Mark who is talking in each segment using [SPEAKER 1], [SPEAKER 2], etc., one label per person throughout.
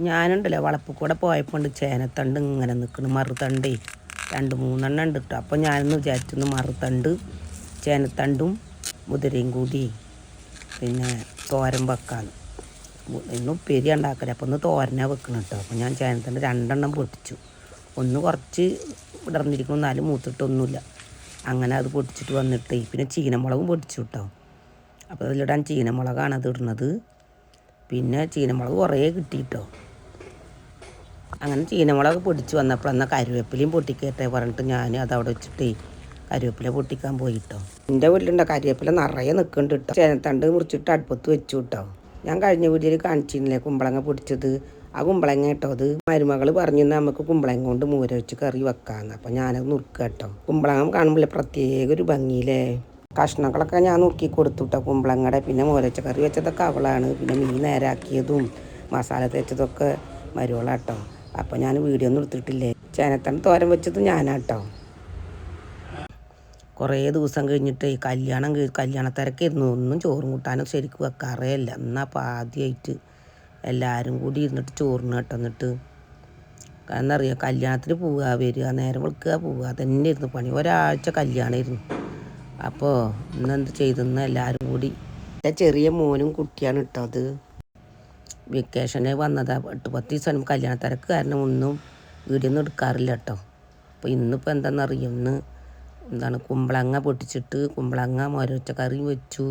[SPEAKER 1] ഞാനുണ്ടല്ലോ വളപ്പിൽ കൂടെ പോയപ്പോൾ ചേനത്തണ്ട് ഇങ്ങനെ നിൽക്കുന്നു. മറുതണ്ടേ 2-3 ഉണ്ട് കേട്ടോ. അപ്പോൾ ഞാനൊന്ന് വിചാരിച്ചു മറുതണ്ട് ചേനത്തണ്ടും മുതിരയും കൂടി പിന്നെ തോരൻ വെക്കാന്ന്. ഇന്ന് ഉപ്പേരി ഉണ്ടാക്കല. അപ്പോൾ ഒന്ന് തോരനാണ് വെക്കണം കേട്ടോ. അപ്പോൾ ഞാൻ ചേനത്തണ്ട് 2 പൊട്ടിച്ചു. ഒന്ന് കുറച്ച് ഇടർന്നിരിക്കണം, എന്നാലും മൂത്തിട്ടൊന്നുമില്ല. അങ്ങനെ അത് പൊട്ടിച്ചിട്ട് വന്നിട്ട് പിന്നെ ചീനമുളകും പൊട്ടിച്ചു കേട്ടോ. അപ്പോൾ അതിലിടാൻ ചീനമുളകാണ് അത് ഇടുന്നത്. പിന്നെ ചീനമുളക് കുറേ കിട്ടിയിട്ടോ. അങ്ങനെ ചീനമുളക് പൊടിച്ച് വന്നപ്പോൾ എന്നാൽ കരുവേപ്പിലയും പൊട്ടിക്കട്ടെ പറഞ്ഞിട്ട് ഞാൻ അതവിടെ വെച്ചിട്ടേ കരുവേപ്പില പൊട്ടിക്കാൻ പോയിട്ടോ. എൻ്റെ വീട്ടിലുണ്ടോ കരുവേപ്പില നിറയെ നിൽക്കുന്നുണ്ട് കേട്ടോ. ചേനത്തണ്ട് മുറിച്ചിട്ട് അടുപ്പത്ത് വെച്ചു കേട്ടോ. ഞാൻ കഴിഞ്ഞ വീഡിയോയിൽ കാണിച്ചിരുന്നില്ലേ കുമ്പളങ്ങ പൊടിച്ചത്. ആ കുമ്പളങ്ങ കേട്ടോ അത് മരുമകൾ പറഞ്ഞു നമുക്ക് കുമ്പളങ്ങ കൊണ്ട് മൂര വെച്ച് കറി വെക്കാമെന്ന്. അപ്പോൾ ഞാനത് നുറുക്കുക കേട്ടോ. കുമ്പളങ്ങ കാണുമ്പോൾ പ്രത്യേക ഒരു ഭംഗിയില്ലേ. കഷ്ണങ്ങളൊക്കെ ഞാൻ നുറുക്കി കൊടുത്തു കേട്ടോ കുമ്പളങ്ങയുടെ. പിന്നെ മൂര വെച്ച കറി വെച്ചതൊക്കെ അവളാണ്. പിന്നെ മീൻ നേരാക്കിയതും മസാല തേച്ചതൊക്കെ മരുവളാട്ടോ. അപ്പോൾ ഞാൻ വീഡിയോ ഒന്നും എടുത്തിട്ടില്ലേ. ചേനത്തണ്ട് തോരൻ വെച്ചത് ഞാനാട്ടോ. കുറേ ദിവസം കഴിഞ്ഞിട്ട് കല്യാണത്തിരക്കായിരുന്നു. ഒന്നും ചോറും കൂട്ടാനും ശരിക്കും വെക്കാറേ ഇല്ല. എന്നാൽ അപ്പോൾ ആദ്യമായിട്ട് എല്ലാവരും കൂടി ഇരുന്നിട്ട് ചോറിന് കേട്ടോ. കാരണം അറിയാം കല്യാണത്തിന് പോവുക വരിക നേരം വെളുക്കുക പോവുക അതന്നെ ഇരുന്നു പണി. ഒരാഴ്ച കല്യാണമായിരുന്നു. അപ്പോൾ ഇന്നെന്ത് ചെയ്തെന്ന് എല്ലാവരും കൂടി. എൻ്റെ ചെറിയ മോനും കുട്ടിയാണ് കേട്ടോ. അത് വെക്കേഷന് വന്നതാണ്. 8-10 ദിവസം കല്യാണത്തിരക്ക് കാരണം ഒന്നും വീഡിയോ ഒന്നും എടുക്കാറില്ല കേട്ടോ. അപ്പോൾ ഇന്നിപ്പോൾ എന്താണെന്നറിയാം, ഇന്ന് കുമ്പളങ്ങ പൊട്ടിച്ചിട്ട് കുമ്പളങ്ങ മോര വെച്ച കറി വെച്ചു.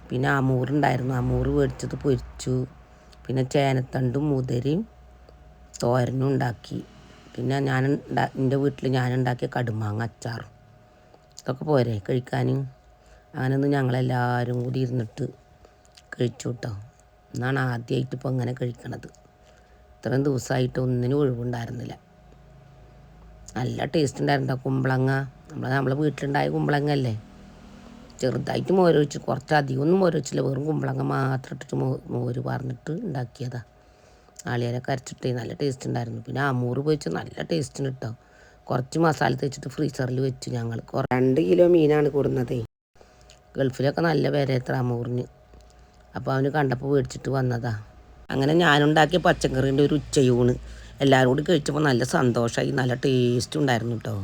[SPEAKER 1] പിന്നെ അമൂറുണ്ടായിരുന്നു, അമൂറ് മേടിച്ചത് പൊരിച്ചു. പിന്നെ ചേനത്തണ്ടും മുതിരയും തോരനും ഉണ്ടാക്കി. പിന്നെ എൻ്റെ വീട്ടിൽ ഞാനുണ്ടാക്കിയ കടുമാങ്ങ അച്ചാറും ഇതൊക്കെ പോരെ കഴിക്കാൻ. അങ്ങനെയൊന്നും ഞങ്ങളെല്ലാവരും കൂടി ഇരുന്നിട്ട് കഴിച്ചു കേട്ടോ. എന്നാണ് ആദ്യമായിട്ട് ഇപ്പോൾ ഇങ്ങനെ കഴിക്കണത്. ഇത്രയും ദിവസമായിട്ട് ഒന്നിനും ഒഴിവുണ്ടായിരുന്നില്ല. നല്ല ടേസ്റ്റ് ഉണ്ടായിരുന്നു കുമ്പളങ്ങ. നമ്മളെ വീട്ടിലുണ്ടായ കുമ്പളങ്ങ അല്ലേ. ചെറുതായിട്ട് മോര് വെച്ച്, കുറച്ചധികം ഒന്നും മോര് വെച്ചില്ല. വെറും കുമ്പളങ്ങ മാത്രം ഇട്ടിട്ട് മോര് പറഞ്ഞിട്ട് ഉണ്ടാക്കിയതാണ്. നാളികേരമൊക്കെ അരച്ചിട്ട് നല്ല ടേസ്റ്റ് ഉണ്ടായിരുന്നു. പിന്നെ അമൂറ് പോയിച്ച് നല്ല ടേസ്റ്റിന് കേട്ടോ. കുറച്ച് മസാല തേച്ചിട്ട് ഫ്രീസറിൽ വെച്ചു ഞങ്ങൾ. 2 കിലോ മീനാണ് കൊടുന്നത്. ഗൾഫിലൊക്കെ നല്ല വില എത്ര അമൂറിന്. അപ്പോൾ അവന് കണ്ടപ്പോൾ മേടിച്ചിട്ട് വന്നതാ. അങ്ങനെ ഞാനുണ്ടാക്കിയ പച്ചക്കറീൻ്റെ ഒരു ഉച്ചയൂണ് എല്ലാവരും കൂടി കഴിച്ചപ്പോൾ നല്ല സന്തോഷമായി. നല്ല ടേസ്റ്റ് ഉണ്ടായിരുന്നു കേട്ടോ.